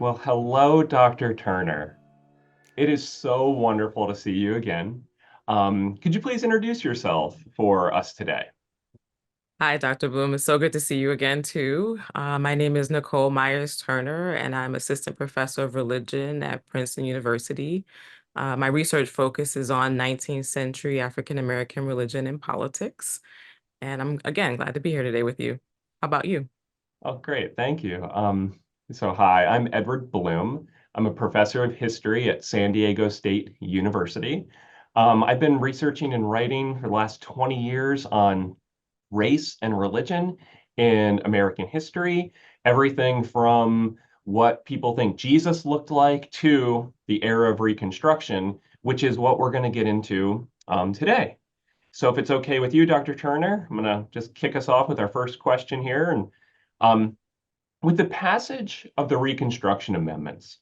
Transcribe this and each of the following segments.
Well, hello, Dr. Turner. It is so wonderful to see you again. Could you please introduce yourself for us today? Hi, Dr. Blum. It's so good to see you again, too. My name is Nicole Myers-Turner, and I'm Assistant Professor of Religion at Princeton University. My research focuses on 19th century African American religion and politics. And I'm, again, glad to be here today with you. How about you? Oh, great. Thank you. Hi, I'm Edward Bloom. I'm a professor of history at San Diego State University. I've been researching and writing for the last 20 years on race and religion in American history, everything from what people think Jesus looked like to the era of Reconstruction, which is what we're going to get into today. So if it's okay with you, Dr. Turner, I'm going to just kick us off with our first question here. And um, with the passage of the Reconstruction Amendments,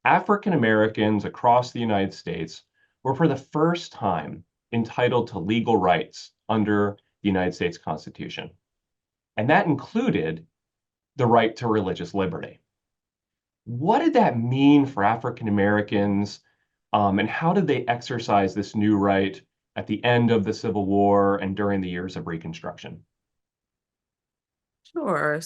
African Americans across the United States were for the first time entitled to legal rights under the United States Constitution. And that included the right to religious liberty. What did that mean for African Americans, and how did they exercise this new right at the end of the Civil War and during the years of Reconstruction? Sure.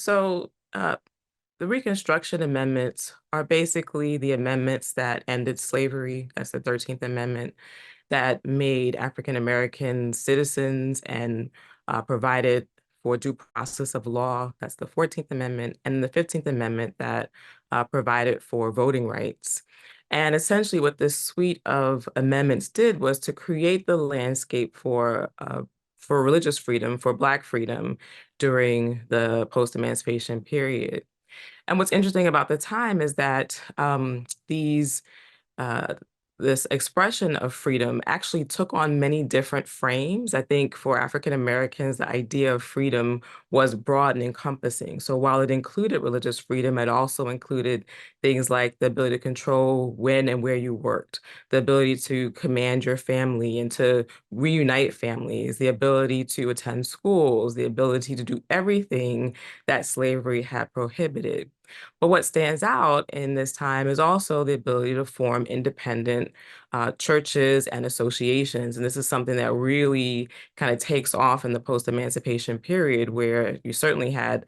The Reconstruction Amendments are basically the amendments that ended slavery. That's the 13th Amendment that made African American citizens and provided for due process of law. That's the 14th Amendment, and the 15th Amendment that provided for voting rights. And essentially, what this suite of amendments did was to create the landscape for religious freedom, for Black freedom during the post-emancipation period. And what's interesting about the time is that uh, this expression of freedom actually took on many different frames. I think for African Americans, the idea of freedom was broad and encompassing. So while it included religious freedom, it also included things like the ability to control when and where you worked, the ability to command your family and to reunite families, the ability to attend schools, the ability to do everything that slavery had prohibited. But what stands out in this time is also the ability to form independent churches and associations. And this is something that really kind of takes off in the post-emancipation period, where you certainly had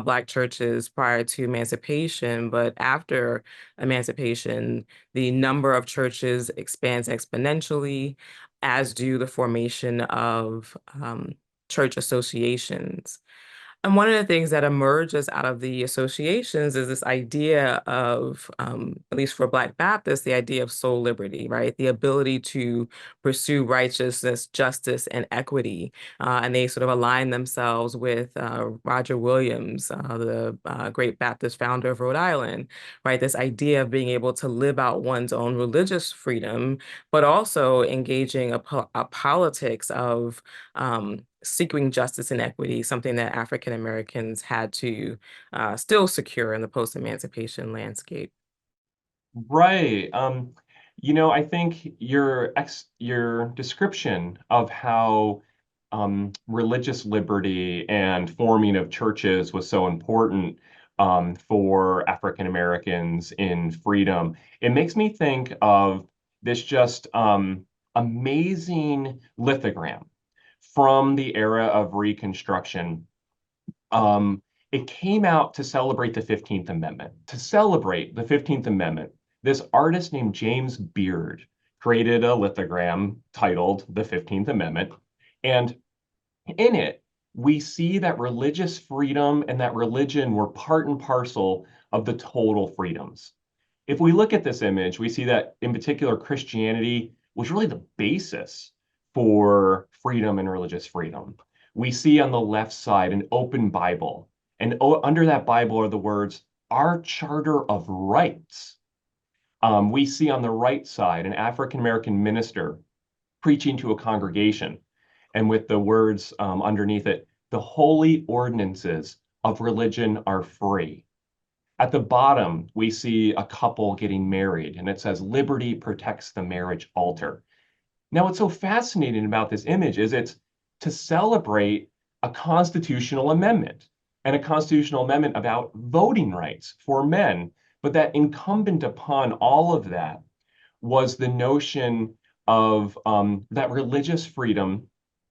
Black churches prior to emancipation, but after emancipation, the number of churches expands exponentially, as do the formation of church associations. And one of the things that emerges out of the associations is this idea of, at least for Black Baptists, the idea of soul liberty, right? The ability to pursue righteousness, justice, and equity. And they sort of align themselves with Roger Williams, the great Baptist founder of Rhode Island, right? This idea of being able to live out one's own religious freedom, but also engaging a politics of seeking justice and equity, something that African Americans had to still secure in the post-emancipation landscape. Right. I think your description of how religious liberty and forming of churches was so important for African Americans in freedom, it makes me think of this just amazing lithogram from the era of Reconstruction. It came out to celebrate the 15th Amendment. To celebrate the 15th Amendment, this artist named James Beard created a lithogram titled The 15th Amendment. And in it, we see that religious freedom and that religion were part and parcel of the total freedoms. If we look at this image, we see that in particular, Christianity was really the basis for freedom and religious freedom. We see on the left side an open Bible, and under that Bible are the words, Our Charter of Rights. We see on the right side an African American minister preaching to a congregation, and with the words underneath it, the holy ordinances of religion are free. At the bottom, we see a couple getting married, and it says, Liberty protects the marriage altar. Now, what's so fascinating about this image is it's to celebrate a constitutional amendment and a constitutional amendment about voting rights for men But that incumbent upon all of that was the notion of that religious freedom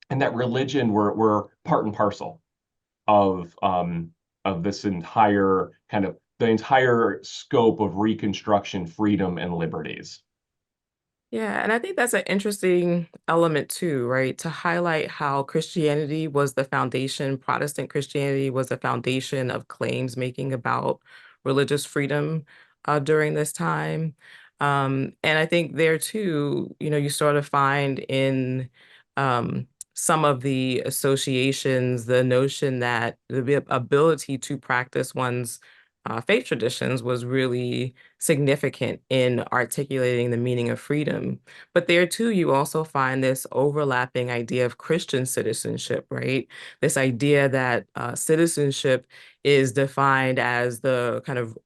and that religion were part and parcel of this entire kind of the entire scope of Reconstruction freedom and liberties. Yeah, and I think that's an interesting element too, right? To highlight how Christianity was the foundation, Protestant Christianity was the foundation of claims making about religious freedom during this time. And I think there too, you sort of find in some of the associations the notion that the ability to practice one's faith traditions was really significant in articulating the meaning of freedom. But there too, you also find this overlapping idea of Christian citizenship, right? This idea that citizenship is defined as the kind of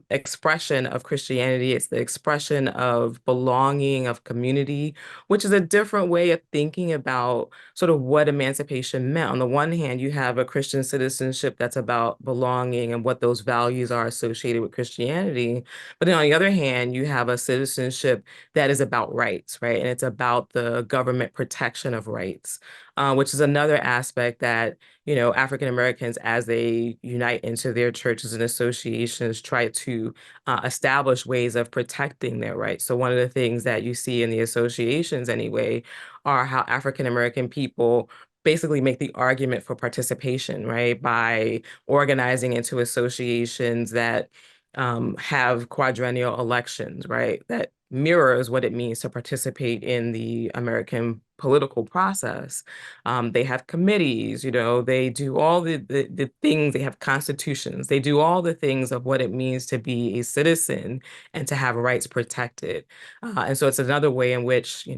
expression of Christianity. It's the expression of belonging, of community, which is a different way of thinking about sort of what emancipation meant. On the one hand, you have a Christian citizenship that's about belonging and what those values are associated with Christianity. But then on the other hand, you have a citizenship that is about rights, right? And it's about the government protection of rights, which is another aspect that, African Americans, as they unite into their churches and associations, try to establish ways of protecting their rights. So one of the things that you see in the associations anyway are how African American people basically make the argument for participation, right? By organizing into associations that have quadrennial elections, right? That mirrors what it means to participate in the American political process. They have committees, they do all the things, they have constitutions, they do all the things of what it means to be a citizen and to have rights protected. And so it's another way in which,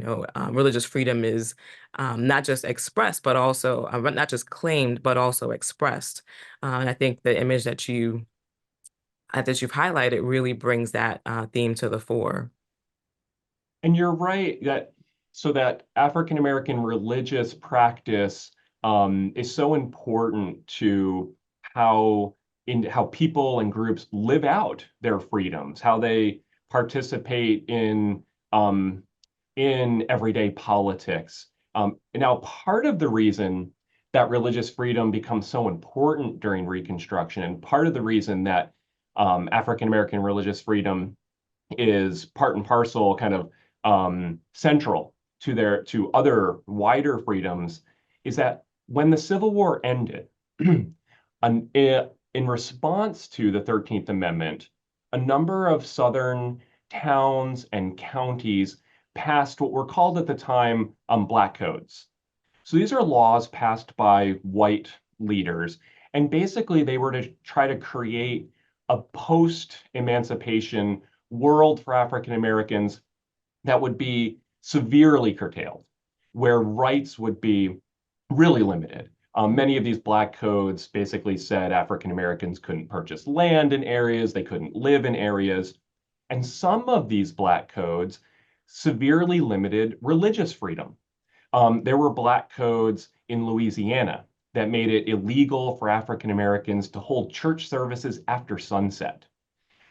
religious freedom is not just expressed, but also not just claimed, but also expressed. And I think the image that you've highlighted really brings that theme to the fore. And you're right that so that African American religious practice is so important to how how people and groups live out their freedoms, how they participate um, in everyday politics. And now, part of the reason that religious freedom becomes so important during Reconstruction, and part of the reason that African American religious freedom is part and parcel kind of central to to other wider freedoms is that when the Civil War ended, in response to the 13th Amendment, a number of Southern towns and counties passed what were called at the time Black Codes. So these are laws passed by white leaders, and basically they were to try to create a post-emancipation world for African Americans that would be severely curtailed, where rights would be really limited. Many of these black codes basically said African Americans couldn't purchase land in areas, they couldn't live in areas. And some of these black codes severely limited religious freedom. There were black codes in Louisiana that made it illegal for African Americans to hold church services after sunset.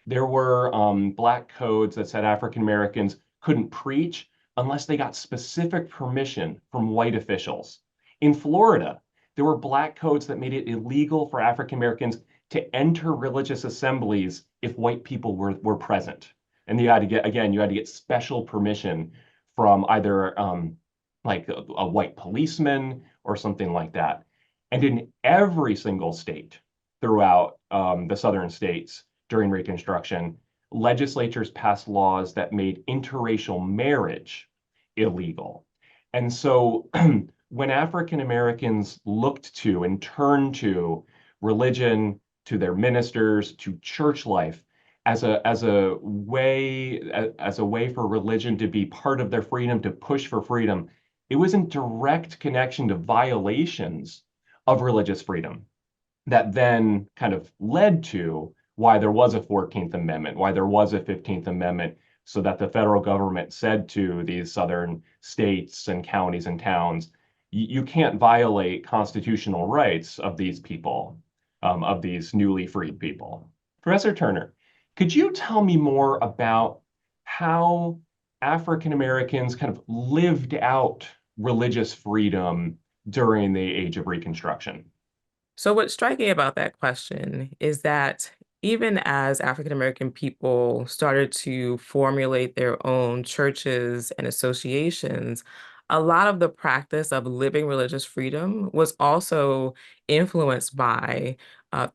There were black codes that said African Americans couldn't preach unless they got specific permission from white officials. In Florida, there were black codes that made it illegal for African Americans to enter religious assemblies if white people were present. And you had to get, again, you had to get special permission from either like a white policeman or something like that. And in every single state throughout the southern states during Reconstruction, legislatures passed laws that made interracial marriage illegal. And so when African Americans looked to and turned to religion, to their ministers, to church life as a way for religion to be part of their freedom, to push for freedom, it was in direct connection to violations of religious freedom that then kind of led to why there was a 14th Amendment, why there was a 15th Amendment, so that the federal government said to these southern states and counties and towns, you can't violate constitutional rights of these people, of these newly freed people. Professor Turner, Could you tell me more about how African Americans kind of lived out religious freedom during the Age of Reconstruction? So, what's striking about that question is that even as African American people started to formulate their own churches and associations, a lot of the practice of living religious freedom was also influenced by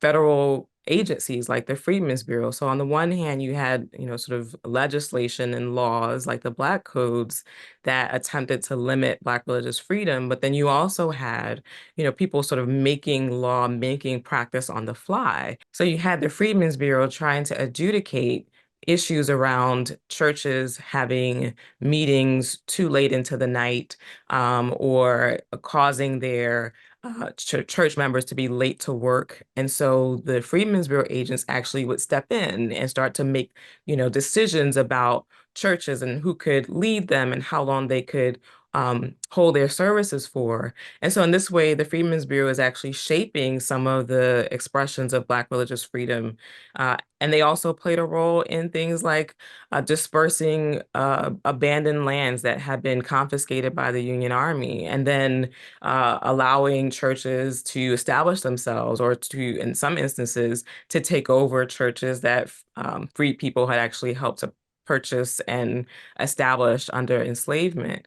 federal agencies like the Freedmen's Bureau. So, on the one hand, you had, sort of legislation and laws like the Black Codes that attempted to limit Black religious freedom, but then you also had people sort of making law, making practice on the fly. So you had the Freedmen's Bureau trying to adjudicate issues around churches having meetings too late into the night, or causing their church members to be late to work. And so the Freedmen's Bureau agents actually would step in and start to make, decisions about churches and who could lead them and how long they could hold their services for. And so in this way, the Freedmen's Bureau is actually shaping some of the expressions of Black religious freedom. And they also played a role in things like dispersing abandoned lands that had been confiscated by the Union Army, and then allowing churches to establish themselves, or to, in some instances, to take over churches that freed people had actually helped to purchase and establish under enslavement.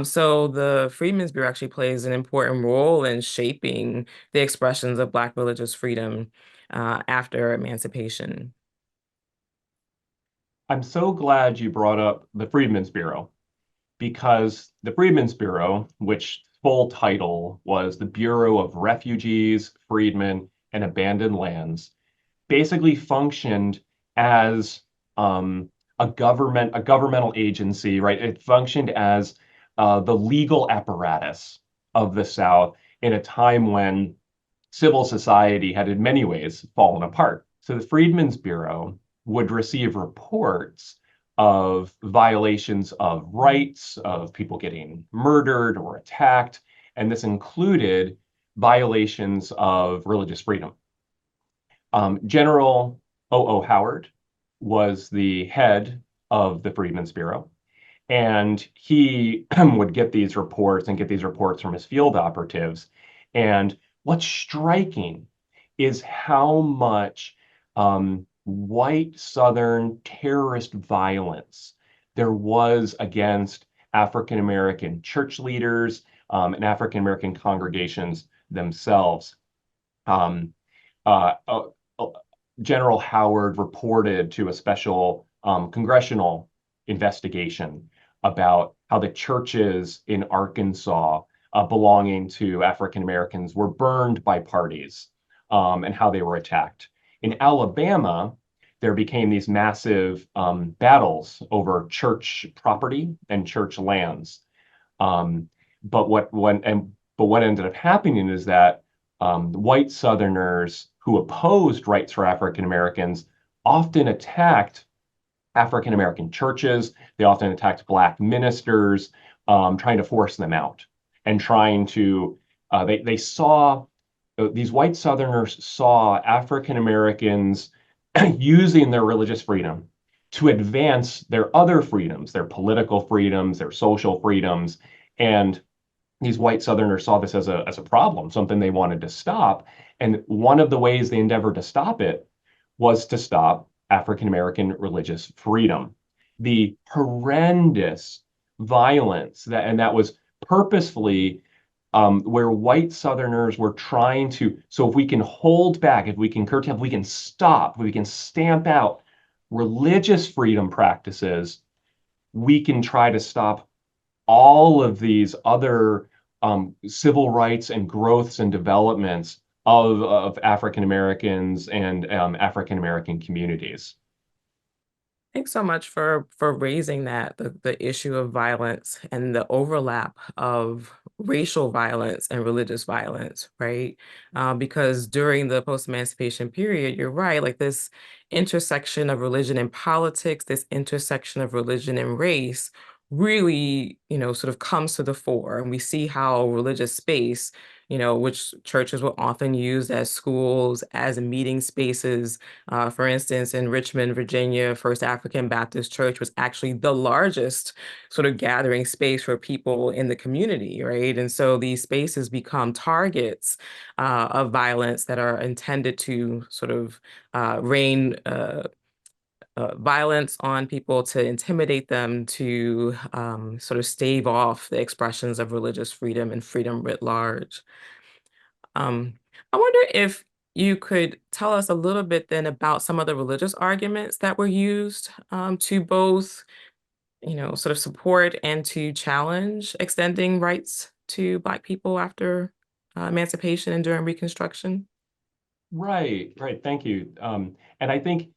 So the Freedmen's Bureau actually plays an important role in shaping the expressions of Black religious freedom after emancipation. I'm so glad you brought up the Freedmen's Bureau because the Freedmen's Bureau, which full title was the Bureau of Refugees, Freedmen, and Abandoned Lands, basically functioned as a governmental agency, right? It functioned as the legal apparatus of the South in a time when civil society had in many ways fallen apart. So the Freedmen's Bureau would receive reports of violations of rights, of people getting murdered or attacked, and this included violations of religious freedom. General O.O. Howard was the head of the Freedmen's Bureau, and he would get these reports and get these reports from his field operatives. And what's striking is how much white Southern terrorist violence there was against African American church leaders and African American congregations themselves. Um, uh, uh, uh, General Howard reported to a special congressional investigation about how the churches in Arkansas belonging to African Americans were burned by parties, and how they were attacked. In Alabama, there became these massive battles over church property and church lands. Um, but what ended up happening is that white Southerners who opposed rights for African Americans often attacked African American churches. They often attacked Black ministers, trying to force them out and trying to. They saw these white Southerners saw African Americans using their religious freedom to advance their other freedoms, their political freedoms, their social freedoms, and these white Southerners saw this as a problem, something they wanted to stop. And one of the ways they endeavored to stop it was to stop African American religious freedom. The horrendous violence that was purposefully where white Southerners were trying to. So if we can hold back, if we can curtail, if we can stop, if we can stamp out religious freedom practices, we can try to stop all of these other civil rights and growths and developments of African Americans and African American communities. Thanks so much for raising that, the issue of violence and the overlap of racial violence and religious violence, right? Because during the post-emancipation period, you're right, like this intersection of religion and politics, this intersection of religion and race really, sort of comes to the fore. And we see how religious space, which churches will often use as schools, as meeting spaces. For instance, in Richmond, Virginia, First African Baptist Church was actually the largest sort of gathering space for people in the community, right? And so these spaces become targets of violence that are intended to sort of rain violence on people, to intimidate them, to sort of stave off the expressions of religious freedom and freedom writ large. Um, I wonder if you could tell us a little bit then about some of the religious arguments that were used to both, sort of support and to challenge extending rights to Black people after emancipation and during Reconstruction. Right, right. Thank you. And I think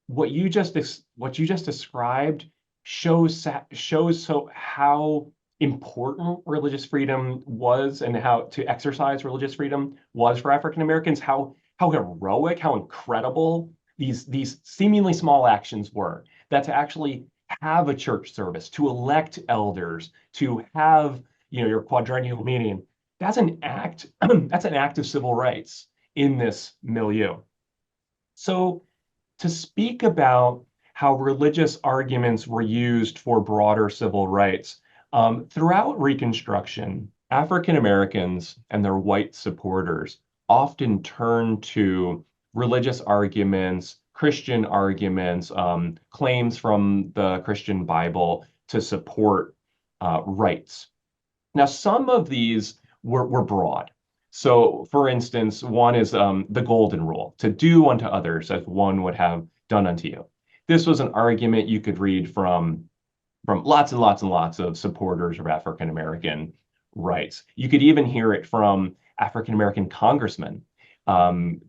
what you just described shows so how important religious freedom was, and how to exercise religious freedom was for African Americans, how heroic, how incredible these seemingly small actions were. That to actually have a church service, to elect elders, to have, your quadrennial meeting, that's an act, that's an act of civil rights in this milieu. So, to speak about how religious arguments were used for broader civil rights, throughout Reconstruction, African Americans and their white supporters often turned to religious arguments, Christian arguments, claims from the Christian Bible to support rights. Now, some of these were broad. So, for instance, one is the golden rule, to do unto others as one would have done unto you. This was an argument you could read from lots and lots and lots of supporters of African American rights. You could even hear it from African American congressmen um,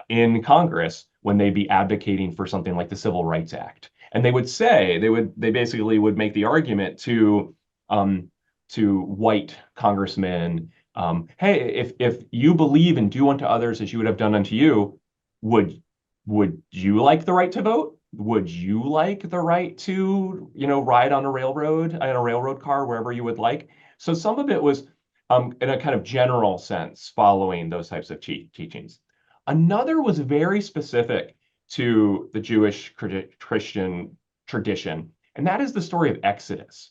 in Congress when they'd be advocating for something like the Civil Rights Act. And they basically would make the argument um, to white congressmen, hey, if you believe and do unto others as you would have done unto you, would would you like the right to vote? Would you like the right to, ride on a railroad car wherever you would like? So some of it was in a kind of general sense following those types of teachings. Another was very specific to the Jewish Christian tradition, and that is the story of Exodus.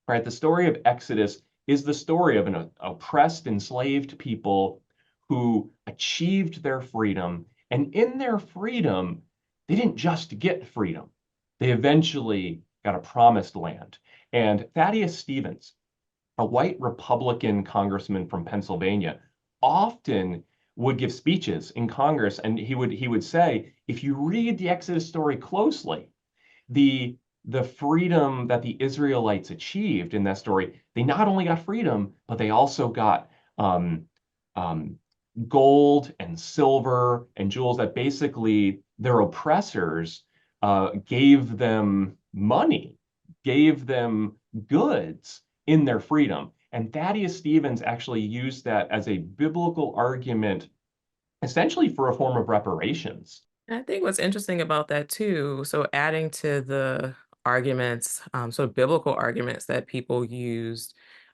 Right? The story of Exodus is the story of an oppressed, enslaved people who achieved their freedom. And in their freedom, they didn't just get freedom, they eventually got a promised land. And Thaddeus Stevens, a white Republican congressman from Pennsylvania, often would give speeches in Congress, and he would say, if you read the Exodus story closely, the the freedom that the Israelites achieved in that story, they not only got freedom, but they also got um, um, gold and silver and jewels that basically their oppressors gave them money, gave them goods in their freedom. And Thaddeus Stevens actually used that as a biblical argument, essentially for a form of reparations. I think what's interesting about that too, so adding to the arguments, sort of biblical arguments that people used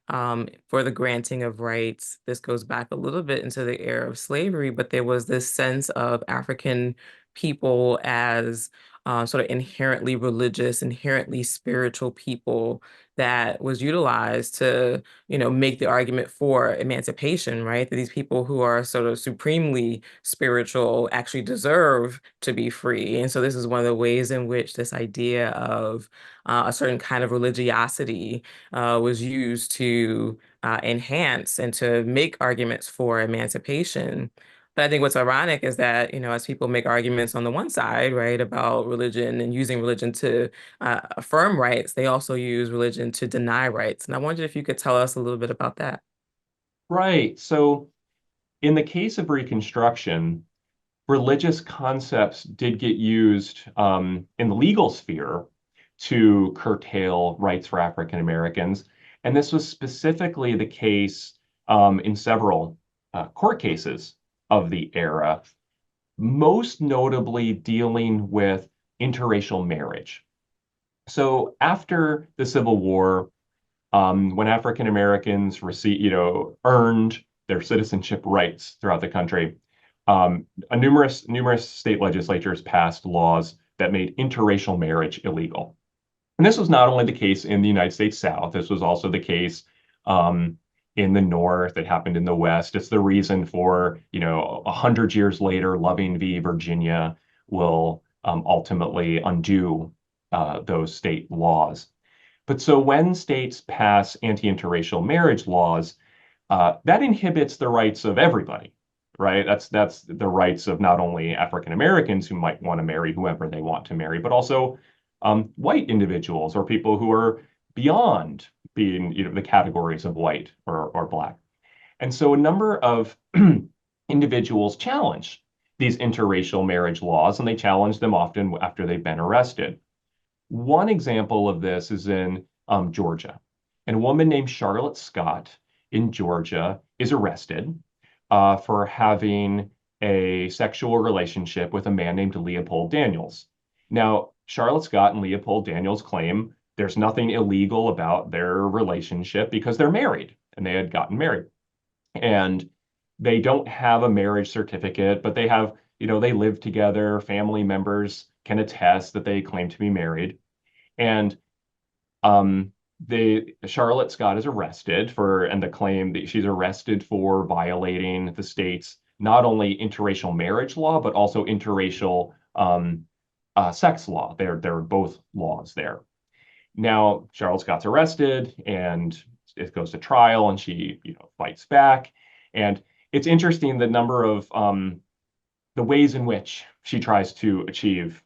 for the granting of rights, this goes back a little bit into the era of slavery, but there was this sense of African people as sort of inherently religious, inherently spiritual people that was utilized to, make the argument for emancipation, right? That these people who are sort of supremely spiritual actually deserve to be free. And so this is one of the ways in which this idea of a certain kind of religiosity was used to enhance and to make arguments for emancipation. But I think what's ironic is that, as people make arguments on the one side, right, about religion and using religion to affirm rights, they also use religion to deny rights. And I wondered if you could tell us a little bit about that. Right. So in the case of Reconstruction, religious concepts did get used in the legal sphere to curtail rights for African Americans. And this was specifically the case in several court cases of the era, most notably dealing with interracial marriage. So after the Civil War, when African Americans earned their citizenship rights throughout the country, numerous state legislatures passed laws that made interracial marriage illegal. And this was not only the case in the United States South, this was also the case um, in the North. It happened in the West. It's the reason for, 100 years later, Loving v. Virginia will ultimately undo those state laws. But so when states pass anti-interracial marriage laws, that inhibits the rights of everybody, right? That's the rights of not only African Americans who might want to marry whoever they want to marry, but also white individuals or people who are beyond being, the categories of white or black. And so a number of individuals challenge these interracial marriage laws, and they challenge them often after they've been arrested. One example of this is in Georgia. And a woman named Charlotte Scott in Georgia is arrested for having a sexual relationship with a man named Leopold Daniels. Now, Charlotte Scott and Leopold Daniels claim there's nothing illegal about their relationship because they're married and they had gotten married. And they don't have a marriage certificate, but they have, they live together. Family members can attest that they claim to be married. And Charlotte Scott is arrested and the claim that she's arrested for violating the state's not only interracial marriage law, but also interracial sex law. They're both laws there. Now, Charlotte Scott's arrested and it goes to trial and she, fights back. And it's interesting the number of the ways in which she tries to achieve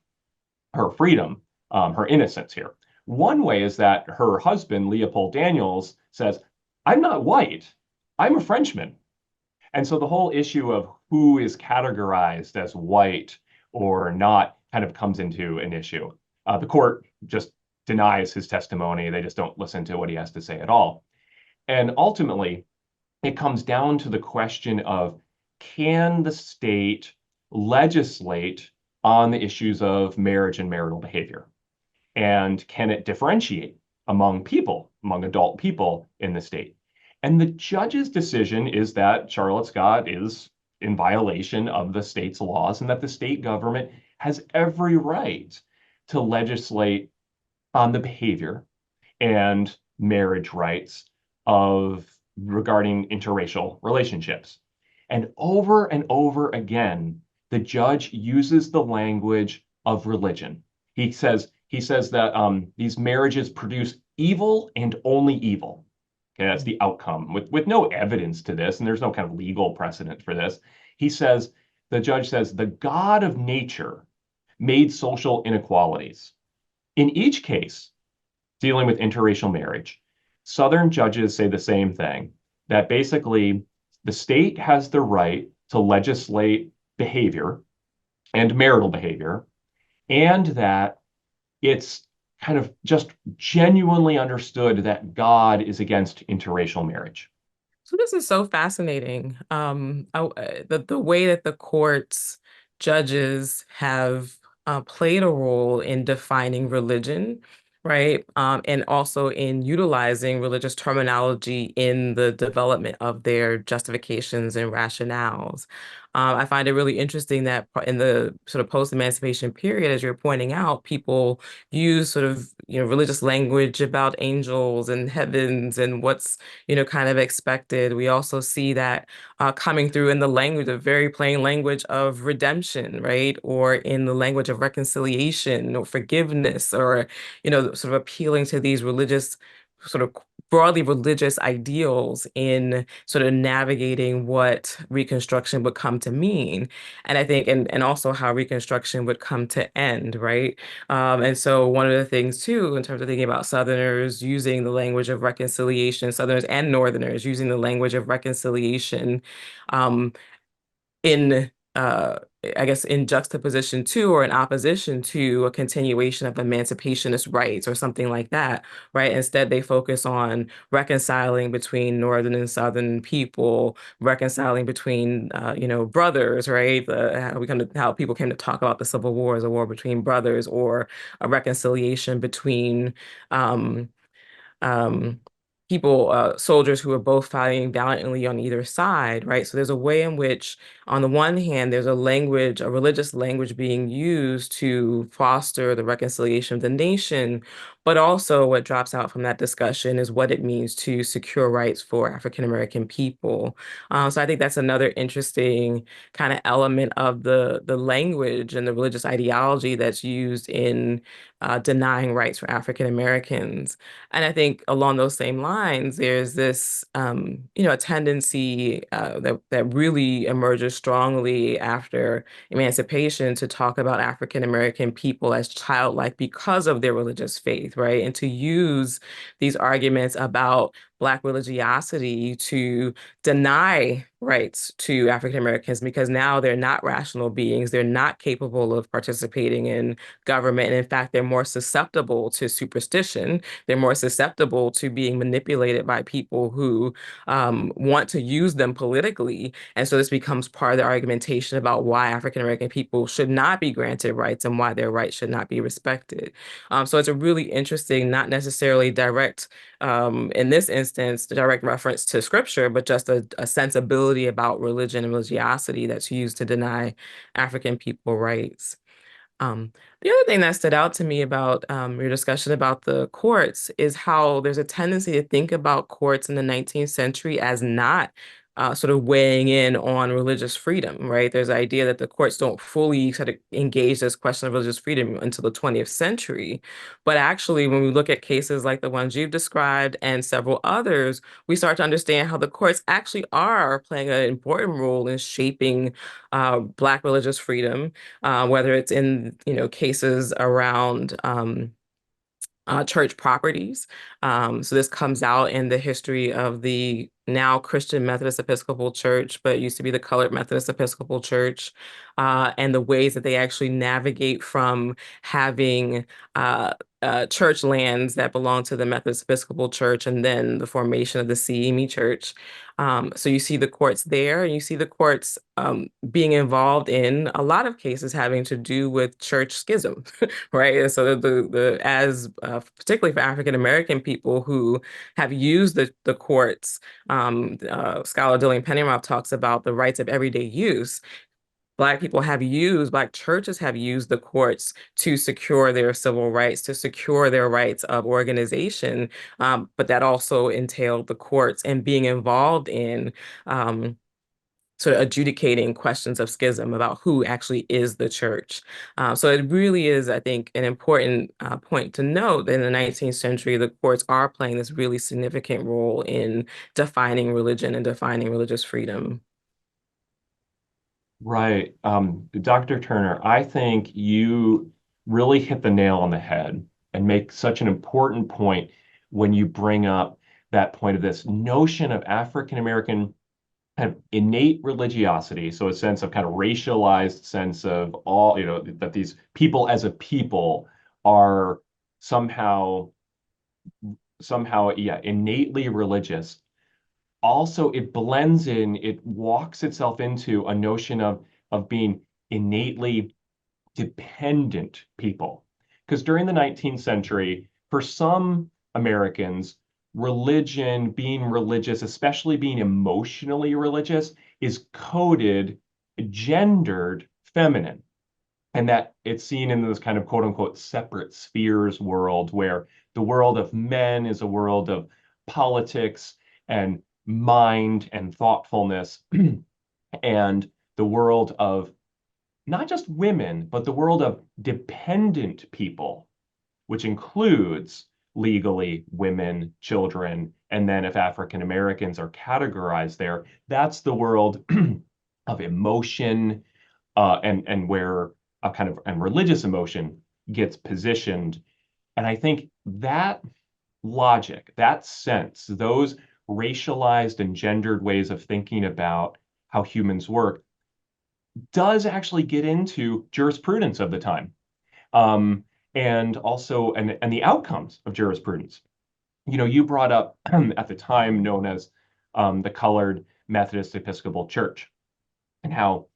her freedom, her innocence here. One way is that her husband, Leopold Daniels, says, I'm not white, I'm a Frenchman. And so the whole issue of who is categorized as white or not kind of comes into an issue. The court just denies his testimony. They just don't listen to what he has to say at all. And ultimately, it comes down to the question of, can the state legislate on the issues of marriage and marital behavior? And can it differentiate among people, among adult people in the state? And the judge's decision is that Charlotte Scott is in violation of the state's laws and that the state government has every right to legislate on the behavior and marriage rights of regarding interracial relationships. And over again, the judge uses the language of religion. He says that these marriages produce evil and only evil. Okay, that's the outcome with no evidence to this, and there's no kind of legal precedent for this. The judge says, the God of nature made social inequalities. In each case, dealing with interracial marriage, Southern judges say the same thing, that basically the state has the right to legislate behavior and marital behavior, and that it's kind of just genuinely understood that God is against interracial marriage. So this is so fascinating. The way that the court's judges have played a role in defining religion, right? And also in utilizing religious terminology in the development of their justifications and rationales. I find it really interesting that in the sort of post-emancipation period, as you're pointing out, people use sort of, religious language about angels and heavens and what's, kind of expected. We also see that coming through in the language, the very plain language of redemption, right? Or in the language of reconciliation or forgiveness, or, sort of appealing to these religious, sort of broadly religious ideals in sort of navigating what Reconstruction would come to mean. And I think, and also how Reconstruction would come to end, right? And so one of the things too, in terms of thinking about Southerners using the language of reconciliation, Southerners and Northerners using the language of reconciliation, in I guess, in juxtaposition to or in opposition to a continuation of emancipationist rights or something like that, right? Instead, they focus on reconciling between Northern and Southern people, reconciling between, brothers, right? How people came to talk about the Civil War as a war between brothers, or a reconciliation between, um, um, soldiers who are both fighting valiantly on either side, right? So there's a way in which, on the one hand, there's a religious language being used to foster the reconciliation of the nation, but also what drops out from that discussion is what it means to secure rights for African American people. So I think that's another interesting kind of element of the language and the religious ideology that's used in denying rights for African Americans. And I think along those same lines, there's this, a tendency that really emerges strongly after emancipation to talk about African American people as childlike because of their religious faith, right? And to use these arguments about Black religiosity to deny rights to African Americans because now they're not rational beings. They're not capable of participating in government. And in fact, they're more susceptible to superstition. They're more susceptible to being manipulated by people who want to use them politically. And so this becomes part of the argumentation about why African American people should not be granted rights and why their rights should not be respected. So it's a really interesting, not necessarily direct, in this instance, the direct reference to scripture, but just a sensibility about religion and religiosity that's used to deny African people rights. The other thing that stood out to me about your discussion about the courts is how there's a tendency to think about courts in the 19th century as not sort of weighing in on religious freedom, right? There's the idea that the courts don't fully sort of engage this question of religious freedom until the 20th century. But actually, when we look at cases like the ones you've described and several others, we start to understand how the courts actually are playing an important role in shaping Black religious freedom, whether it's in, cases around church properties. So this comes out in the history of the now Christian Methodist Episcopal Church, but it used to be the Colored Methodist Episcopal Church, and the ways that they actually navigate from having church lands that belong to the Methodist Episcopal Church and then the formation of the CME Church. So you see the courts there, and you see the courts being involved in a lot of cases having to do with church schism, right? And so particularly for African American people who have used the courts, scholar Dillian Pennyroth talks about the rights of everyday use. Black churches have used the courts to secure their civil rights, to secure their rights of organization. But that also entailed the courts and being involved in sort of adjudicating questions of schism about who actually is the church. So it really is, I think, an important point to note that in the 19th century, the courts are playing this really significant role in defining religion and defining religious freedom. Right. Dr. Turner, I think you really hit the nail on the head and make such an important point when you bring up that point of this notion of African American kind of innate religiosity. So a sense of kind of racialized sense of all, that these people as a people are somehow, yeah, innately religious. Also, it blends in, it walks itself into a notion of being innately dependent people. Because during the 19th century, for some Americans, religion, being religious, especially being emotionally religious, is coded, gendered feminine. And that it's seen in this kind of quote unquote separate spheres world where the world of men is a world of politics and mind and thoughtfulness, and the world of not just women, but the world of dependent people, which includes legally women, children, and then if African Americans are categorized there, that's the world of emotion, and where a kind of and religious emotion gets positioned. And I think that logic, that sense, those racialized and gendered ways of thinking about how humans work does actually get into jurisprudence of the time, um, and also and the outcomes of jurisprudence. You brought up at the time known as the Colored Methodist Episcopal Church, and how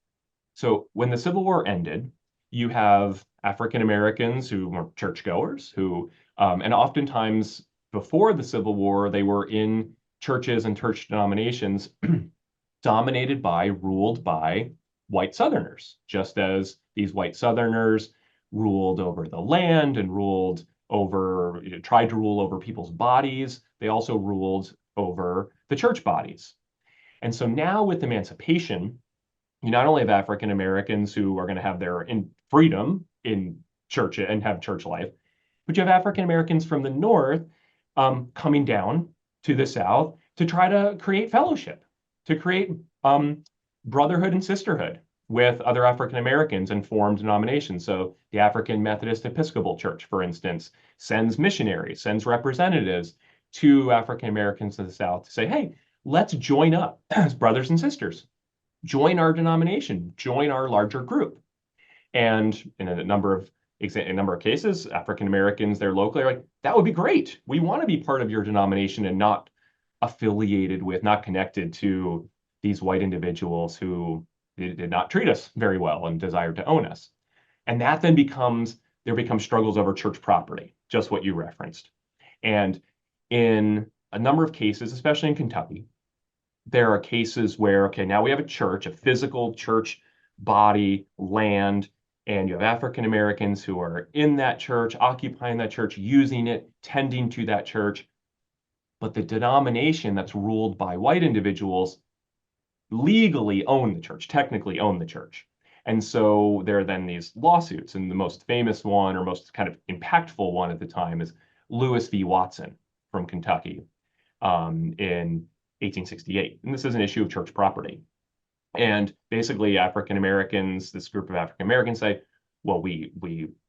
so when the Civil War ended, you have African Americans who were churchgoers who, and oftentimes before the Civil War, they were in churches and church denominations dominated by, ruled by white Southerners, just as these white Southerners ruled over the land and ruled over, tried to rule over people's bodies. They also ruled over the church bodies. And so now with emancipation, you not only have African Americans who are going to have their freedom in church and have church life, but you have African Americans from the North coming down to the South to try to create fellowship, to create brotherhood and sisterhood with other African Americans and form denominations. So the African Methodist Episcopal Church, for instance, sends missionaries, sends representatives to African Americans to the South to say, hey, let's join up as brothers and sisters. Join our denomination, join our larger group. And in a number of cases, African Americans there locally are like, that would be great. We want to be part of your denomination and not affiliated with, not connected to these white individuals who did not treat us very well and desired to own us. And that then there become struggles over church property, just what you referenced. And in a number of cases, especially in Kentucky, there are cases where, okay, now we have a church, a physical church body, land, and you have African Americans who are in that church, occupying that church, using it, tending to that church. But the denomination that's ruled by white individuals legally own the church, technically own the church. And so there are then these lawsuits, and the most famous one or most kind of impactful one at the time is Lewis v. Watson from Kentucky in 1868. And this is an issue of church property. And basically, African Americans, this group of African Americans say, well, we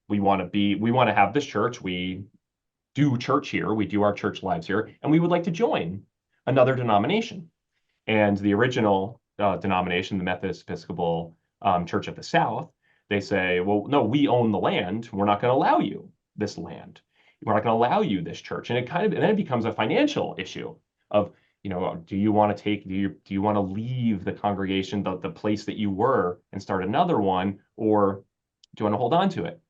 want to have this church. We do church here. We do our church lives here, and we would like to join another denomination. And the original denomination, the Methodist Episcopal Church of the South, they say, well, no, we own the land. We're not going to allow you this land. We're not going to allow you this church. And then it becomes a financial issue of, do you want to leave the congregation, the place that you were, and start another one, or do you want to hold on to it?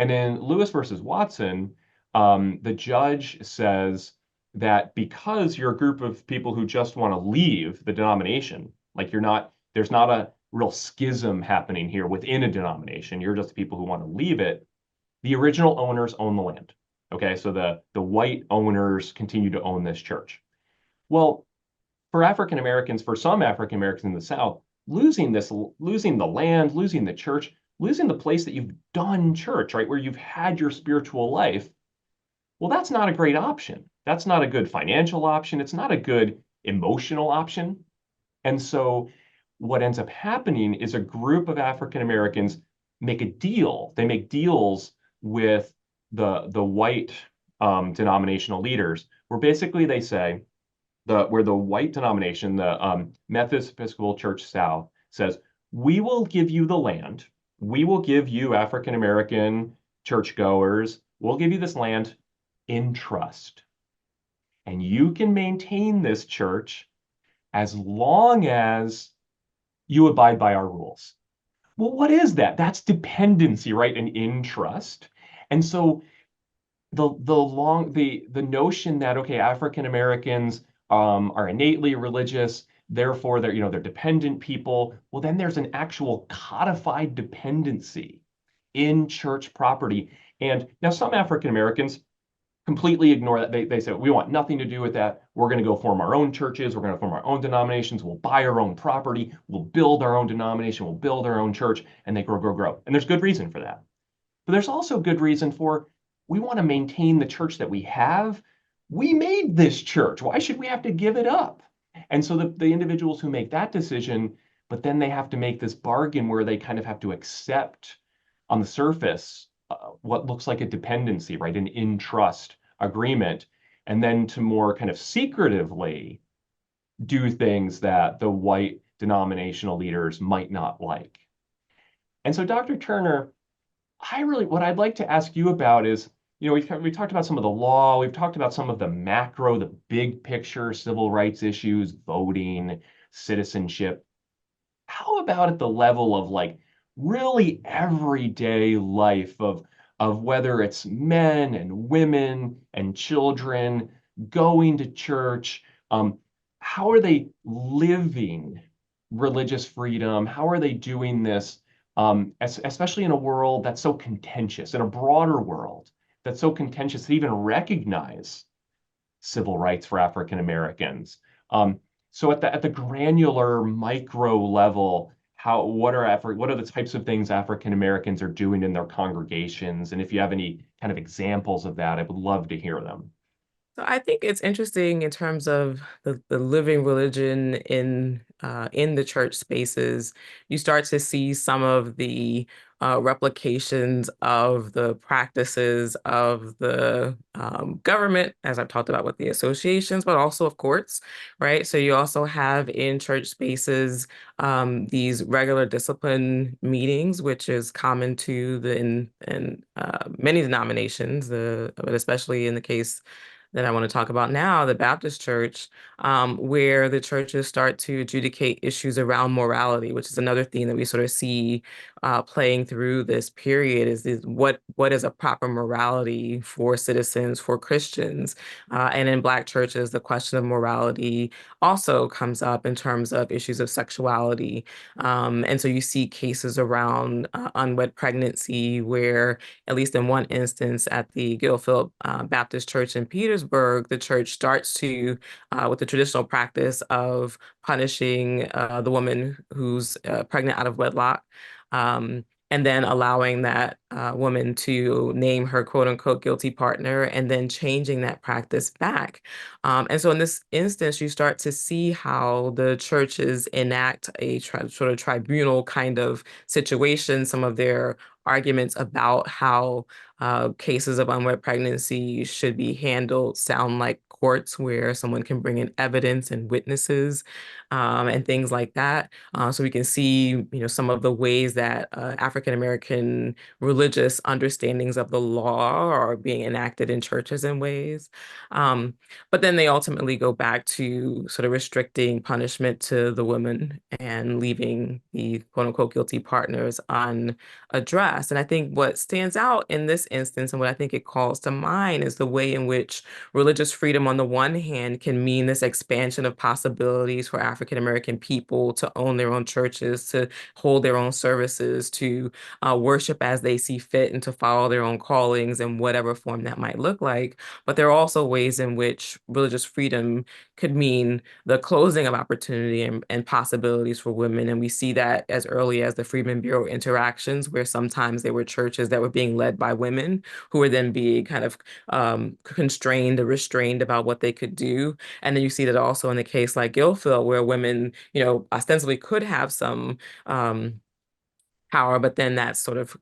And in Lewis versus Watson, the judge says that because you're a group of people who just want to leave the denomination, like there's not a real schism happening here within a denomination. You're just people who want to leave it. The original owners own the land. Okay, so the white owners continue to own this church. Well, for some African Americans in the South, losing the land, losing the church, losing the place that you've done church, right, where you've had your spiritual life, well, that's not a great option. That's not a good financial option. It's not a good emotional option. And so what ends up happening is a group of African Americans make a deal. They make deals with the white denominational leaders, where basically they say, where the white denomination, the Methodist Episcopal Church South, says, we will give you the land. We will give you African American churchgoers. We'll give you this land in trust. And you can maintain this church as long as you abide by our rules. Well, what is that? That's dependency, right? And in trust. And so the notion that, okay, African Americans are innately religious, therefore they're dependent people. Well, then there's an actual codified dependency in church property. And now some African Americans completely ignore that. They say, we want nothing to do with that. We're going to go form our own churches. We're going to form our own denominations. We'll buy our own property. We'll build our own denomination. We'll build our own church. And they grow, grow, grow. And there's good reason for that. But there's also good reason for, we want to maintain the church that we have. We made this church. Why should we have to give it up? And so the individuals who make that decision, but then they have to make this bargain where they kind of have to accept on the surface what looks like a dependency, right? An in-trust agreement, and then to more kind of secretively do things that the white denominational leaders might not like. And so, Dr. Turner, what I'd like to ask you about is, we talked about some of the law, we've talked about some of the macro, the big picture civil rights issues, voting, citizenship. How about at the level of like really everyday life of whether it's men and women and children going to church? How are they living religious freedom? How are they doing this, especially in a world that's so contentious, in a broader world that's so contentious to even recognize civil rights for African Americans? Um, so at the granular micro level, what are the types of things African Americans are doing in their congregations? And if you have any kind of examples of that, I would love to hear them. So I think it's interesting in terms of the living religion in the church spaces. You start to see some of the replications of the practices of the government, as I've talked about with the associations, but also of courts, right? So you also have in church spaces these regular discipline meetings, which is common to in many denominations, but especially in the case that I want to talk about now, the Baptist Church, where the churches start to adjudicate issues around morality, which is another theme that we sort of see playing through this period is what is a proper morality for citizens, for Christians. And in Black churches, the question of morality also comes up in terms of issues of sexuality. And so you see cases around unwed pregnancy where at least in one instance at the Guilford Baptist Church in Petersburg, the church starts to, with the traditional practice of punishing the woman who's pregnant out of wedlock. Um, and then allowing that woman to name her quote unquote guilty partner and then changing that practice back. And so in this instance, you start to see how the churches enact a sort of tribunal kind of situation, some of their arguments about how cases of unwed pregnancy should be handled sound like courts where someone can bring in evidence and witnesses and things like that. So we can see, some of the ways that African American religious understandings of the law are being enacted in churches in ways. Um, but then they ultimately go back to sort of restricting punishment to the women and leaving the quote unquote guilty partners unaddressed. And I think what stands out in this instance and what I think it calls to mind is the way in which religious freedom on the one hand can mean this expansion of possibilities for African American people to own their own churches, to hold their own services, to worship as they see fit, and to follow their own callings in whatever form that might look like. But there are also ways in which religious freedom could mean the closing of opportunity and possibilities for women. And we see that as early as the Freedmen Bureau interactions, where sometimes there were churches that were being led by women who were then being kind of constrained or restrained about what they could do. And then you see that also in the case like Guilford, where women, ostensibly could have some power, but then that's sort of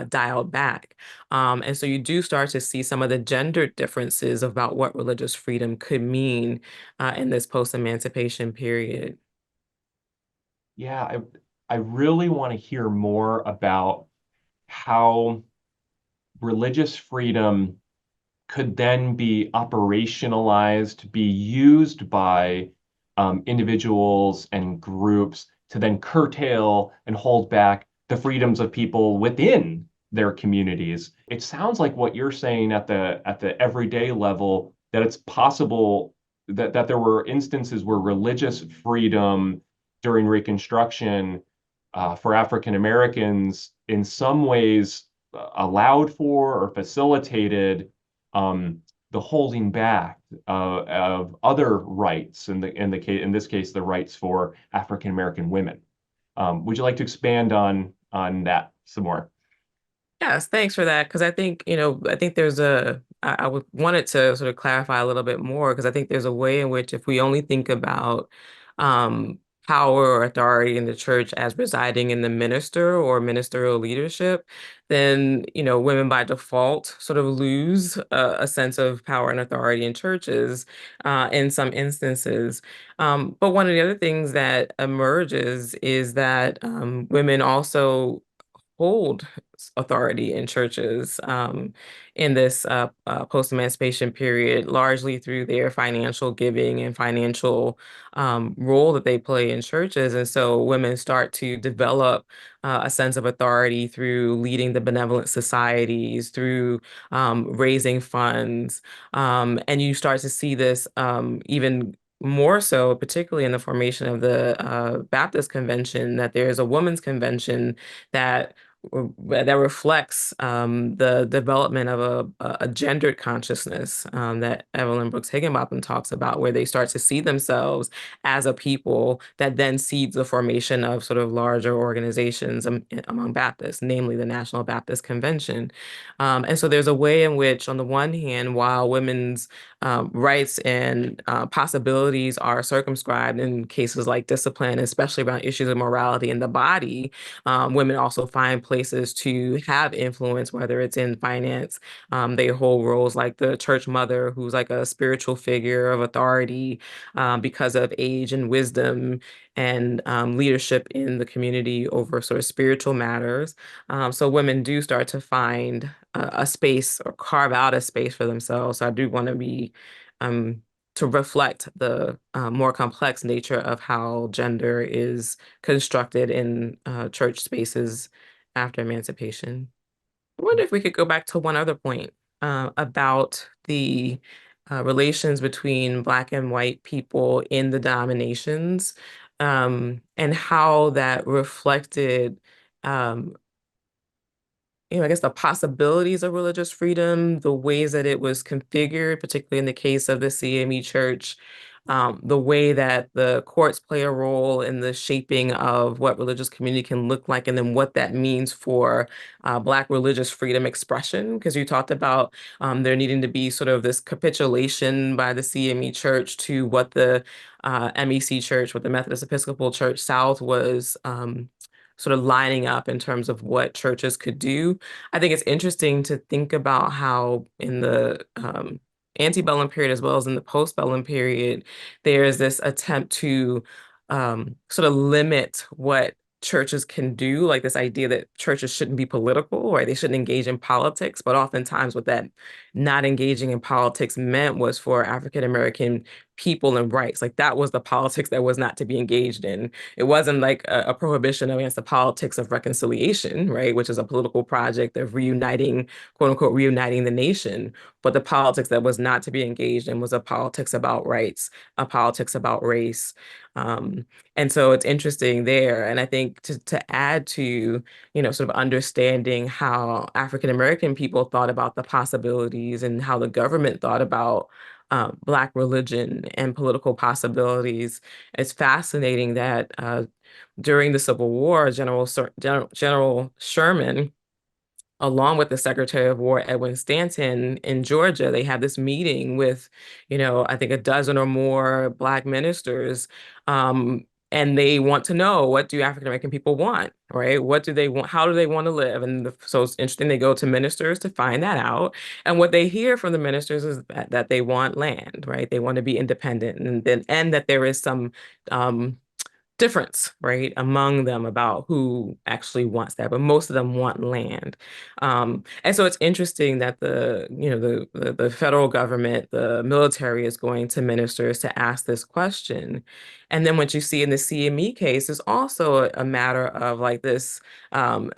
dialed back. And so you do start to see some of the gender differences about what religious freedom could mean in this post-emancipation period. Yeah, I really want to hear more about how religious freedom could then be operationalized, be used by individuals and groups to then curtail and hold back the freedoms of people within their communities. It sounds like what you're saying at the everyday level, that it's possible that there were instances where religious freedom during Reconstruction for African Americans in some ways allowed for or facilitated the holding back of other rights in this case the rights for African American women. Would you like to expand on that some more? Yes, thanks for that. Because I think, I think I would want it to sort of clarify a little bit more, because I think there's a way in which if we only think about um, power or authority in the church as residing in the minister or ministerial leadership, then, women by default sort of lose a sense of power and authority in churches in some instances. But one of the other things that emerges is that women also hold authority in churches in this post-emancipation period, largely through their financial giving and financial role that they play in churches. And so women start to develop a sense of authority through leading the benevolent societies, through raising funds. And you start to see this even more so, particularly in the formation of the Baptist Convention, that there's a women's convention that that reflects the development of a gendered consciousness that Evelyn Brooks Higginbotham talks about, where they start to see themselves as a people that then seeds the formation of sort of larger organizations among Baptists, namely the National Baptist Convention. And so there's a way in which, on the one hand, while women's rights and possibilities are circumscribed in cases like discipline, especially around issues of morality in the body, women also find places to have influence, whether it's in finance. They hold roles like the church mother, who's like a spiritual figure of authority because of age and wisdom and leadership in the community over sort of spiritual matters. So women do start to find a space or carve out a space for themselves. So I do want to be to reflect the more complex nature of how gender is constructed in church spaces after emancipation. I wonder if we could go back to one other point about the relations between Black and white people in the denominations, and how that reflected I guess the possibilities of religious freedom, the ways that it was configured, particularly in the case of the CME Church, the way that the courts play a role in the shaping of what religious community can look like, and then what that means for Black religious freedom expression. Because you talked about there needing to be sort of this capitulation by the CME Church to what the MEC Church, what the Methodist Episcopal Church South was sort of lining up in terms of what churches could do. I think it's interesting to think about how in the antebellum period as well as in the postbellum period, there's this attempt to sort of limit what churches can do, like this idea that churches shouldn't be political or they shouldn't engage in politics. But oftentimes what that not engaging in politics meant was for African American people and rights. Like that was the politics that was not to be engaged in. It wasn't like a prohibition against the politics of reconciliation, right? Which is a political project of reuniting, quote unquote, reuniting the nation. But the politics that was not to be engaged in was a politics about rights, a politics about race. And so it's interesting there. And I think to add to, sort of understanding how African American people thought about the possibilities and how the government thought about Black religion and political possibilities. It's fascinating that during the Civil War, General Sherman, along with the Secretary of War, Edwin Stanton, in Georgia, they had this meeting with, I think a dozen or more Black ministers. And they want to know, what do African American people want, right? What do they want? How do they want to live? And so it's interesting, they go to ministers to find that out. And what they hear from the ministers is that they want land, right? They want to be independent, and that there is some difference, right, among them about who actually wants that, but most of them want land. And so it's interesting that the federal government, the military is going to ministers to ask this question. And then what you see in the CME case is also a matter of like this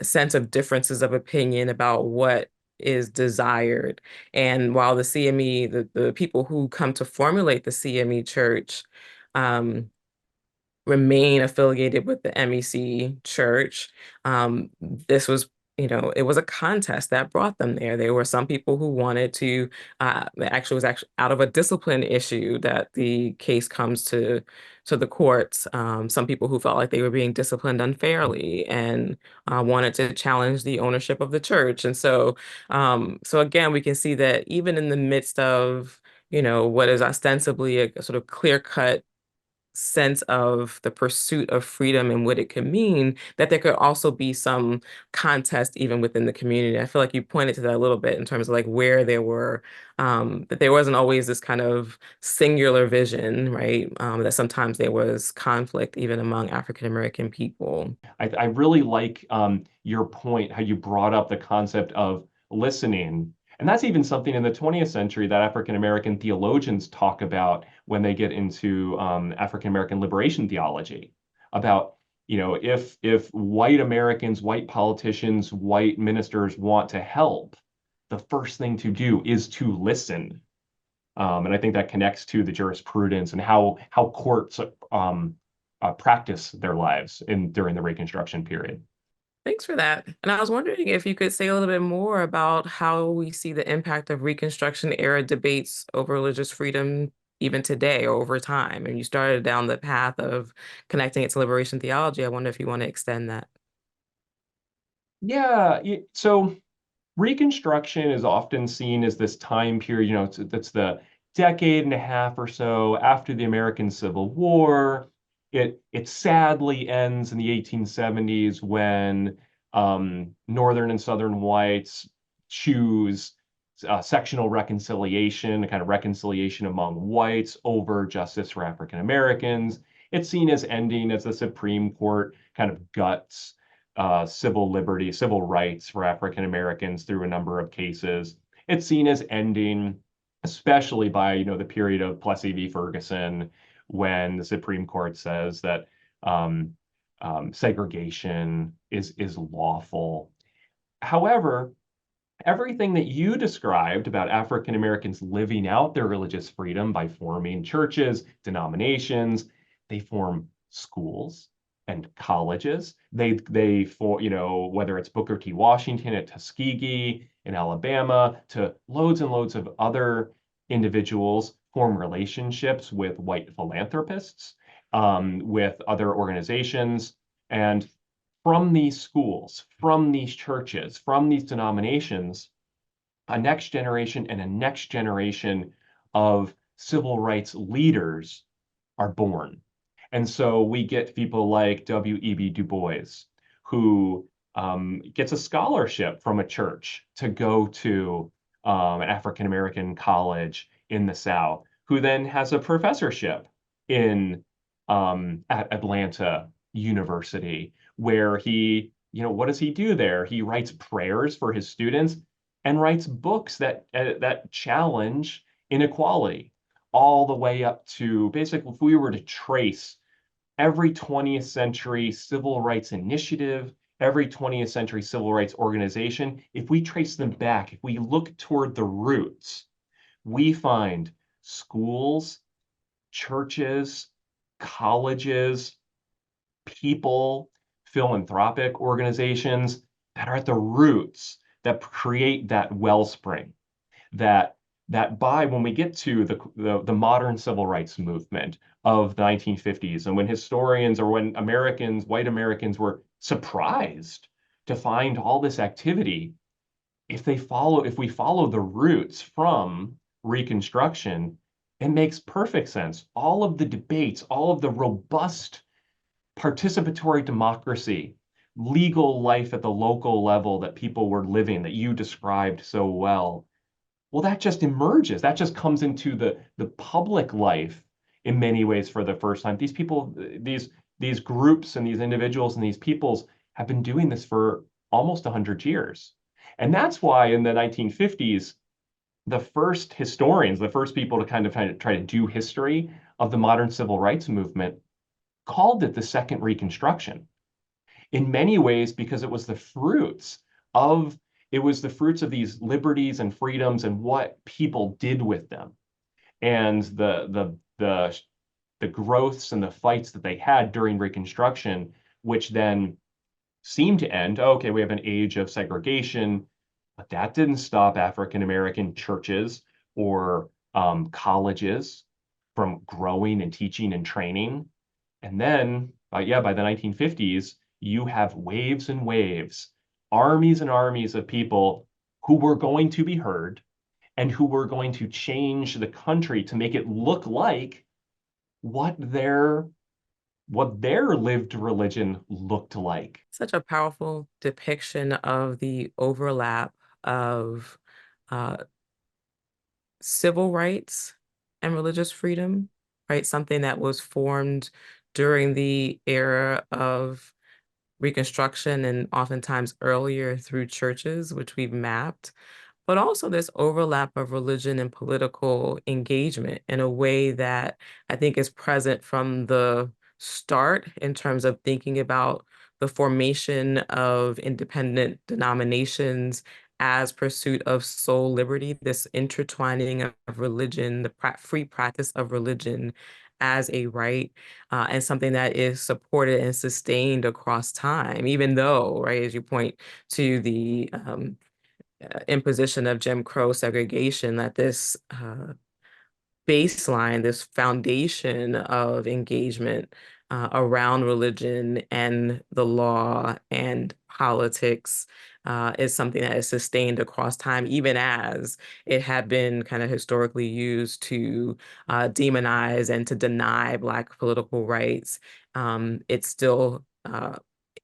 sense of differences of opinion about what is desired. And while the CME, the people who come to formulate the CME church, remain affiliated with the MEC church. This was, it was a contest that brought them there. There were some people who wanted to, actually was actually out of a discipline issue that the case comes to the courts. Some people who felt like they were being disciplined unfairly and wanted to challenge the ownership of the church. And so again, we can see that even in the midst of, what is ostensibly a sort of clear-cut sense of the pursuit of freedom and what it could mean, that there could also be some contest even within the community. I feel like you pointed to that a little bit in terms of like where there were, that there wasn't always this kind of singular vision, right? That sometimes there was conflict even among African American people. I really like your point, how you brought up the concept of listening. And that's even something in the 20th century that African American theologians talk about when they get into African American liberation theology, about, if white Americans, white politicians, white ministers want to help, the first thing to do is to listen. And I think that connects to the jurisprudence and how courts practice their lives during the Reconstruction period. Thanks for that. And I was wondering if you could say a little bit more about how we see the impact of Reconstruction era debates over religious freedom even today or over time. And you started down the path of connecting it to liberation theology. I wonder if you want to extend that. Yeah, so Reconstruction is often seen as this time period, that's the decade and a half or so after the American Civil War. It sadly ends in the 1870s when Northern and Southern whites choose sectional reconciliation, a kind of reconciliation among whites over justice for African Americans. It's seen as ending as the Supreme Court kind of guts civil liberty, civil rights for African Americans through a number of cases. It's seen as ending, especially by the period of Plessy v. Ferguson, when the Supreme Court says that segregation is lawful. However, everything that you described about African Americans living out their religious freedom by forming churches, denominations, they form schools and colleges. They for whether it's Booker T. Washington at Tuskegee in Alabama to loads and loads of other individuals form relationships with white philanthropists, with other organizations, and from these schools, from these churches, from these denominations, a next generation and a next generation of civil rights leaders are born. And so we get people like W.E.B. Du Bois, who gets a scholarship from a church to go to an African American college in the South, who then has a professorship at Atlanta University, where what does he do there? He writes prayers for his students and writes books that challenge inequality, all the way up to basically, if we were to trace every 20th century civil rights initiative, every 20th century civil rights organization, if we trace them back, if we look toward the roots, we find schools, churches, colleges, people, philanthropic organizations that are at the roots that create that wellspring, that by when we get to the modern civil rights movement of the 1950s, and when historians or when white Americans were surprised to find all this activity, if we follow the roots from Reconstruction, it makes perfect sense. All of the debates, all of the robust participatory democracy, legal life at the local level that people were living, that you described so well, well, that just emerges. That just comes into the public life in many ways for the first time. These people, these groups and these individuals and these peoples have been doing this for almost 100 years. And that's why in the 1950s, the first historians, the first people to kind of try to do history of the modern civil rights movement, called it the Second Reconstruction. In many ways, because of it was the fruits of these liberties and freedoms and what people did with them, and the growths and the fights that they had during Reconstruction, which then seemed to end. Okay, we have an age of segregation, but that didn't stop African American churches or colleges from growing and teaching and training. And then, by the 1950s, you have waves and waves, armies and armies of people who were going to be heard and who were going to change the country to make it look like what their lived religion looked like. Such a powerful depiction of the overlap of uh, civil rights and religious freedom, right? Something that was formed during the era of Reconstruction and oftentimes earlier through churches, which we've mapped, but also this overlap of religion and political engagement in a way that I think is present from the start in terms of thinking about the formation of independent denominations as pursuit of soul liberty, this intertwining of religion, the free practice of religion as a right, and something that is supported and sustained across time, even though, right, as you point to the imposition of Jim Crow segregation, that this baseline, this foundation of engagement around religion and the law and politics is something that is sustained across time, even as it had been kind of historically used to demonize and to deny Black political rights. It's still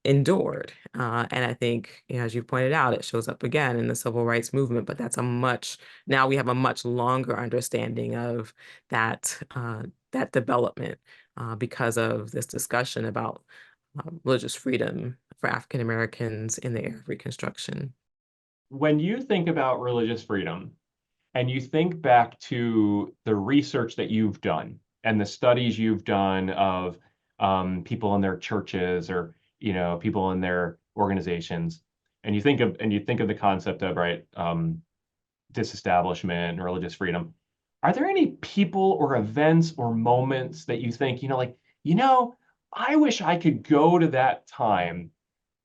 endured. And I think, as you pointed out, it shows up again in the civil rights movement, but now we have a much longer understanding of that development because of this discussion about religious freedom for African Americans in the era of Reconstruction. When you think about religious freedom and you think back to the research that you've done and the studies you've done of people in their churches or people in their organizations, and you think of the concept of right disestablishment and religious freedom, are there any people or events or moments that you think, I wish I could go to that time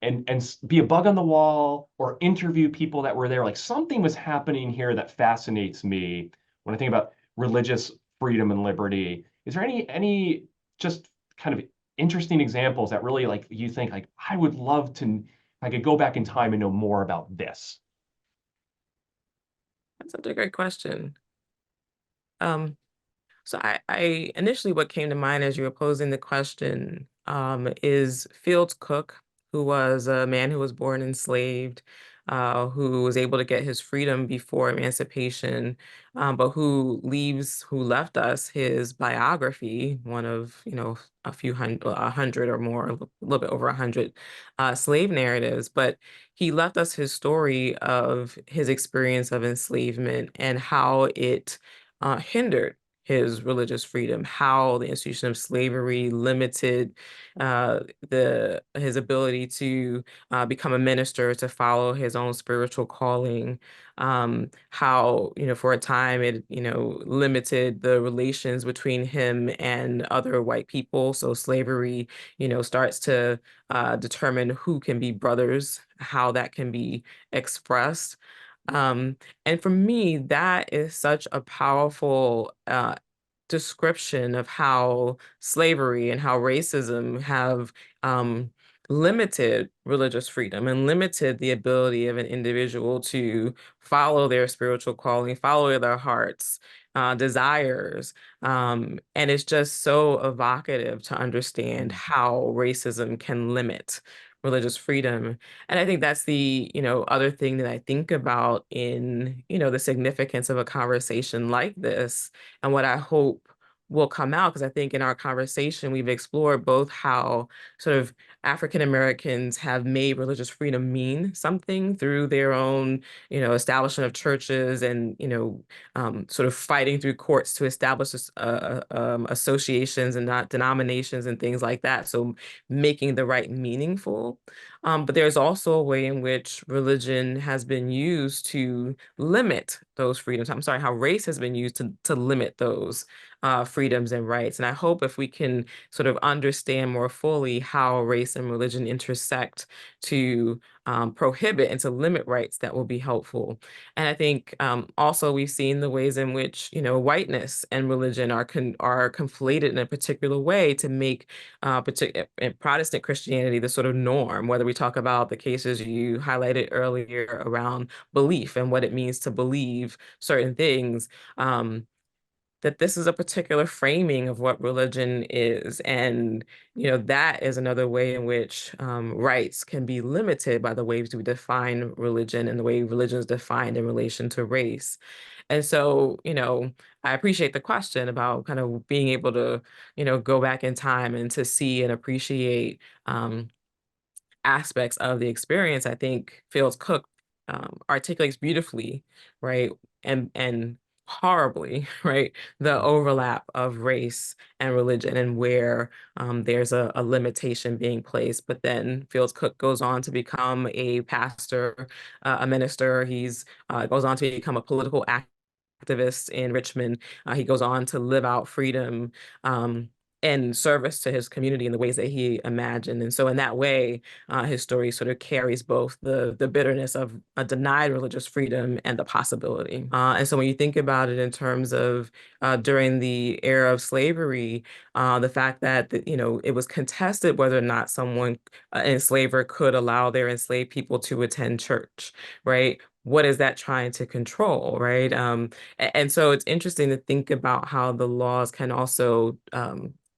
and be a bug on the wall or interview people that were there? Like something was happening here that fascinates me when I think about religious freedom and liberty. Is there any just kind of interesting examples that really like you think like I would love to I could go back in time and know more about this? That's such a great question. Um, So I initially what came to mind as you were posing the question is Fields Cook, who was a man who was born enslaved, who was able to get his freedom before emancipation, but who left us his biography, one of, a hundred or more, a little bit over 100 slave narratives, but he left us his story of his experience of enslavement and how it hindered his religious freedom, how the institution of slavery limited his ability to become a minister, to follow his own spiritual calling, how, for a time it, limited the relations between him and other white people. So slavery, starts to determine who can be brothers, how that can be expressed. Um, and for me, that is such a powerful description of how slavery and how racism have um, limited religious freedom and limited the ability of an individual to follow their spiritual calling, follow their hearts, desires. And it's just so evocative to understand how racism can limit religious freedom. And I think that's the, other thing that I think about in, the significance of a conversation like this and what I hope will come out, because I think in our conversation, we've explored both how sort of African Americans have made religious freedom mean something through their own, establishment of churches and, sort of fighting through courts to establish associations and not denominations and things like that. So making the right meaningful. But there's also a way in which religion has been used to limit those freedoms. I'm sorry, how race has been used to limit those freedoms and rights. And I hope if we can sort of understand more fully how race and religion intersect to prohibit and to limit rights, that will be helpful. And I think also we've seen the ways in which, whiteness and religion are conflated in a particular way to make Protestant Christianity the sort of norm, whether we talk about the cases you highlighted earlier around belief and what it means to believe certain things. that this is a particular framing of what religion is. And, that is another way in which rights can be limited by the ways we define religion and the way religion is defined in relation to race. And so, I appreciate the question about kind of being able to, go back in time and to see and appreciate aspects of the experience. I think Fields Cook articulates beautifully, right, and horribly, right, the overlap of race and religion and where there's a limitation being placed. But then Fields Cook goes on to become a pastor, a minister. He's goes on to become a political activist in Richmond. He goes on to live out freedom and service to his community in the ways that he imagined. And so in that way, his story sort of carries both the bitterness of a denied religious freedom and the possibility. And so when you think about it in terms of during the era of slavery, the fact that, it was contested whether or not someone, an enslaver, could allow their enslaved people to attend church, right? What is that trying to control, right? And so it's interesting to think about how the laws can also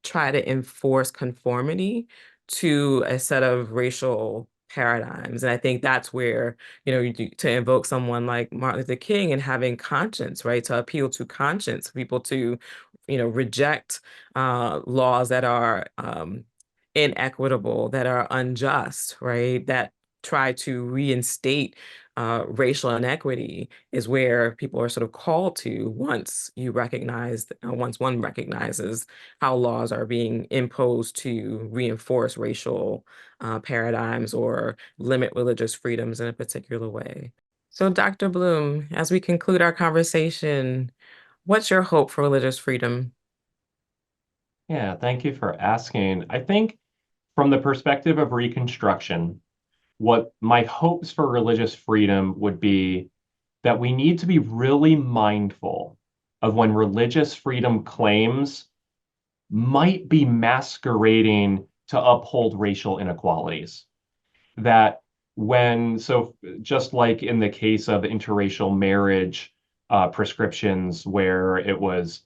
try to enforce conformity to a set of racial paradigms. And I think that's where, to invoke someone like Martin Luther King and having conscience, right, to appeal to conscience, people to, reject laws that are inequitable, that are unjust, right, that try to reinstate racial inequity is where people are sort of called to once once one recognizes how laws are being imposed to reinforce racial paradigms or limit religious freedoms in a particular way. So, Dr. Blum, as we conclude our conversation, what's your hope for religious freedom? Yeah, thank you for asking. I think from the perspective of Reconstruction, what my hopes for religious freedom would be that we need to be really mindful of when religious freedom claims might be masquerading to uphold racial inequalities. That just like in the case of interracial marriage prescriptions, where it was,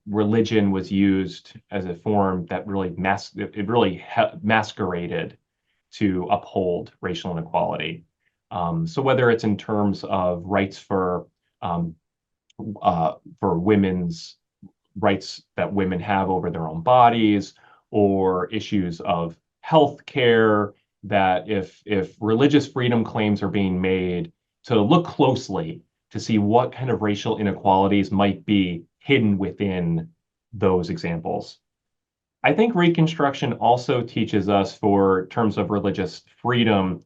religion was used as a form that really masqueraded to uphold racial inequality. So whether it's in terms of rights um, for women's rights that women have over their own bodies, or issues of health care, that if religious freedom claims are being made, to look closely to see what kind of racial inequalities might be hidden within those examples. I think Reconstruction also teaches us, for terms of religious freedom,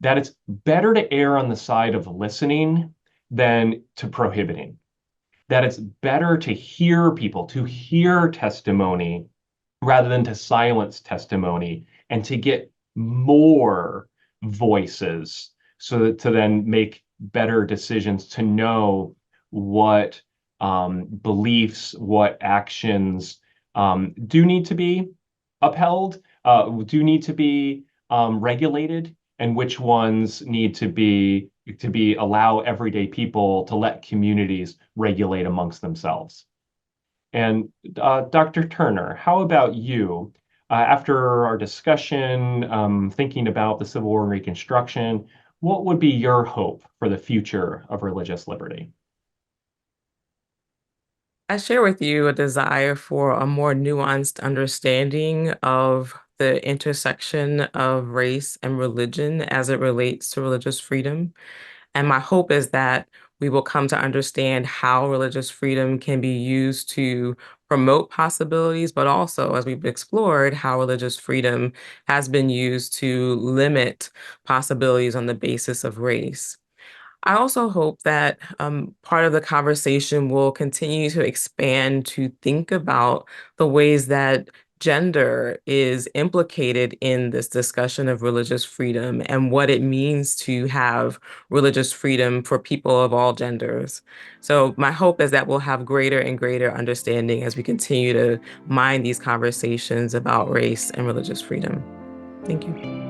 that it's better to err on the side of listening than to prohibiting. That it's better to hear people, to hear testimony, rather than to silence testimony, and to get more voices so that to then make better decisions, to know what beliefs, what actions do need to be upheld, do need to be regulated, and which ones need to be allow everyday people to let communities regulate amongst themselves. And Dr. Turner, how about you? After our discussion, thinking about the Civil War and Reconstruction, what would be your hope for the future of religious liberty? I share with you a desire for a more nuanced understanding of the intersection of race and religion as it relates to religious freedom. And my hope is that we will come to understand how religious freedom can be used to promote possibilities, but also, as we've explored, how religious freedom has been used to limit possibilities on the basis of race. I also hope that part of the conversation will continue to expand to think about the ways that gender is implicated in this discussion of religious freedom and what it means to have religious freedom for people of all genders. So my hope is that we'll have greater and greater understanding as we continue to mind these conversations about race and religious freedom. Thank you.